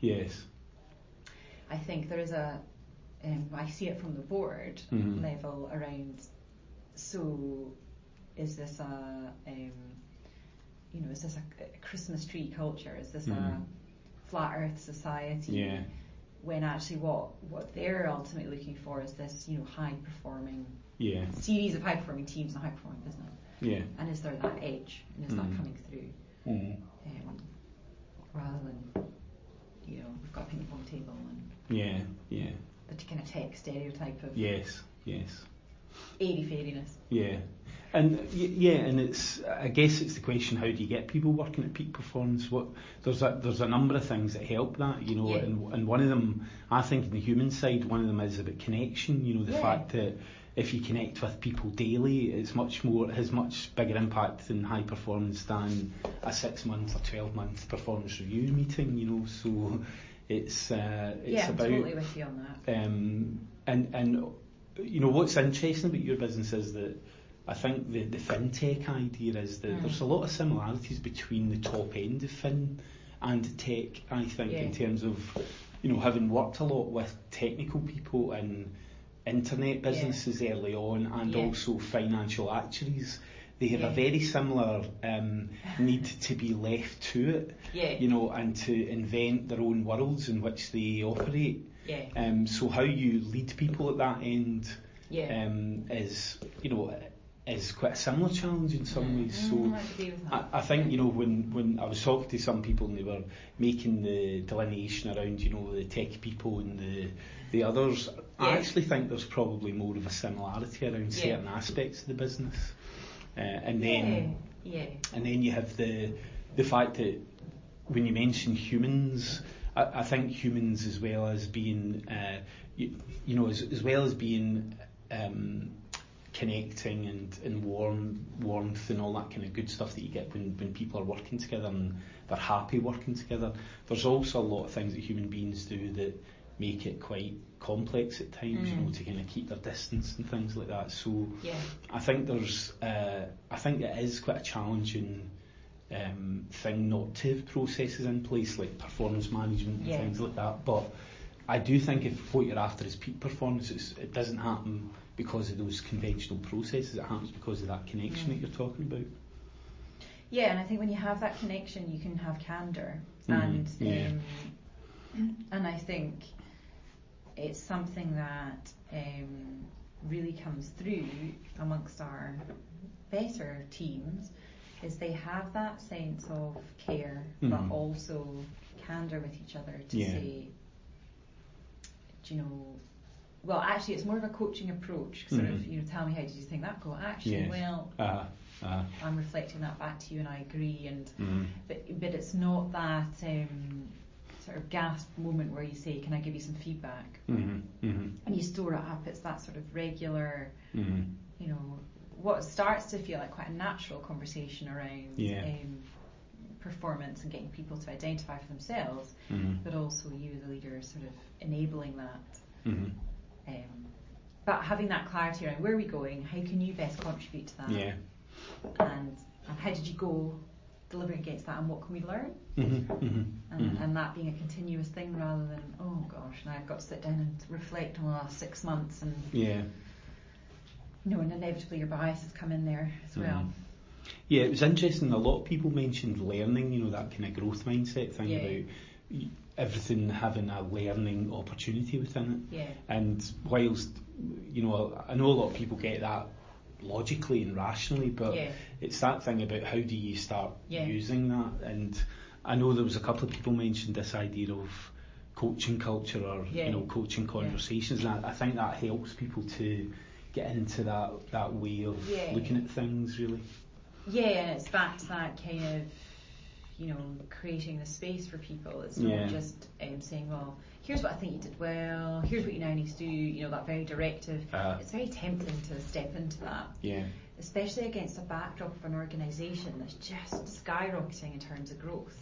Yes. I think there is I see it from the board level around, so is this is this a Christmas tree culture? Is this a flat earth society? Yeah. When actually what they're ultimately looking for is this, high performing series of high performing teams and high performing business. Yeah. And is there that edge? And is that coming through? Rather than, we've got a ping pong table and the kind of tech stereotype of yes. airy fairiness. Yeah. And it's, I guess it's the question, how do you get people working at peak performance? There's a number of things that help that, and one of them, I think, in the human side, one of them is about connection. The fact that if you connect with people daily, it has much bigger impact in high performance than a 6-month or 12-month performance review meeting. So it's I'm about totally with you on that. And what's interesting about your business is that I think the fintech idea is that there's a lot of similarities between the top end of fin and tech, I think, in terms of, having worked a lot with technical people in internet businesses early on, and also financial actuaries. They have a very similar need to be left to it, and to invent their own worlds in which they operate. So how you lead people at that end is quite a similar challenge in some ways. So I think, when I was talking to some people and they were making the delineation around, the tech people and the others, I actually think there's probably more of a similarity around certain aspects of the business. And then you have the fact that when you mention humans, I think humans, as well as being as well as being connecting and warmth and all that kind of good stuff that you get when people are working together and they're happy working together, there's also a lot of things that human beings do that make it quite complex at times, to kind of keep their distance and things like that. So I think I think it is quite a challenging thing not to have processes in place like performance management and things like that. But I do think if what you're after is peak performance, it doesn't happen because of those conventional processes. It happens because of that connection that you're talking about. Yeah, and I think when you have that connection, you can have candour, and I think it's something that really comes through amongst our better teams, is they have that sense of care, but also candour with each other to say, well, actually, it's more of a coaching approach, sort of, tell me, how did you think that go? Actually, well, I'm reflecting that back to you and I agree, and but it's not that sort of gasp moment where you say, can I give you some feedback? And you store it up. It's that sort of regular, what starts to feel like quite a natural conversation around performance and getting people to identify for themselves, but also you, the leader, sort of enabling that. But having that clarity around where are we going, how can you best contribute to that, and how did you go delivering against that, and what can we learn, and that being a continuous thing rather than, oh gosh, now I've got to sit down and reflect on the last 6 months, and and inevitably your biases come in there as well. Yeah, it was interesting. A lot of people mentioned learning, that kind of growth mindset thing about everything having a learning opportunity within it. And whilst, I know a lot of people get that logically and rationally, but it's that thing about how do you start using that. And I know there was a couple of people mentioned this idea of coaching culture or coaching conversations, and I think that helps people to get into that way of looking at things, really. And it's back to that kind of creating the space for people. It's not just saying, well, here's what I think you did well, here's what you now need to do, that very directive. It's very tempting to step into that, especially against a backdrop of an organisation that's just skyrocketing in terms of growth.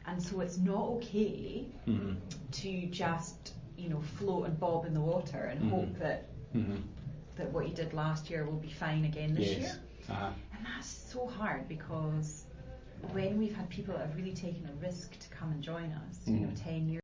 And so it's not okay to just float and bob in the water and hope that that what you did last year will be fine again this year. And that's so hard, because when we've had people that have really taken a risk to come and join us, 10 years